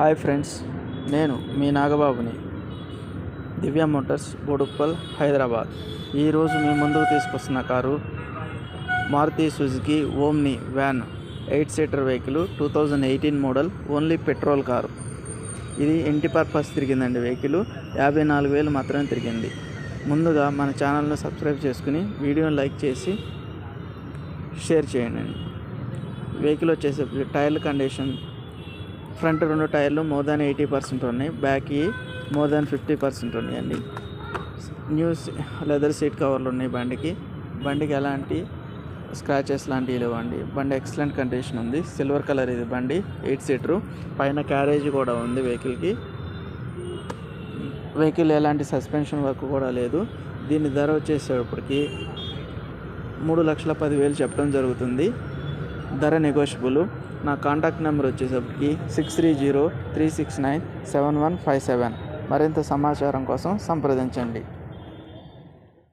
Hi friends, నేను మీ నాగబాబుని. దివ్య మోటార్స్, బోడుప్పల్, హైదరాబాద్. ఈరోజు మీ ముందుకు తీసుకొస్తున్న car Maruti Suzuki Omni van 8 seater vehicle, 2018 model, only petrol car. ఇది ఇంటి పర్పస్ తిరిగిందండి. వెహికల్ 54,000 మాత్రమే తిరిగింది. ముందుగా మన ఛానల్ను సబ్స్క్రైబ్ చేసుకుని వీడియోని లైక్ చేసి షేర్ చేయండి. వెహికల్ వచ్చేసి టైర్ల కండిషన్, ఫ్రంట్ 2 టైర్లు మోర్ దాన్ 80% ఉన్నాయి, బ్యాక్ మోర్ దాన్ 50% ఉన్నాయండి. న్యూస్ లెదర్ సీట్ కవర్లు ఉన్నాయి. బండికి ఎలాంటి స్క్రాచెస్ లాంటివి లేవండి. బండి ఎక్సలెంట్ కండిషన్ ఉంది. సిల్వర్ కలర్ ఇది బండి, 8 సీటరు. పైన క్యారేజ్ కూడా ఉంది వెహికల్ ఎలాంటి సస్పెన్షన్ వర్క్ కూడా లేదు. దీని ధర వచ్చేసేటప్పటికి 3,10,000 చెప్పడం జరుగుతుంది. ధర నెగోషియబుల్. నా కాంటాక్ట్ నెంబర్ వచ్చేసరికి 6303697157. మరింత సమాచారం కోసం సంప్రదించండి.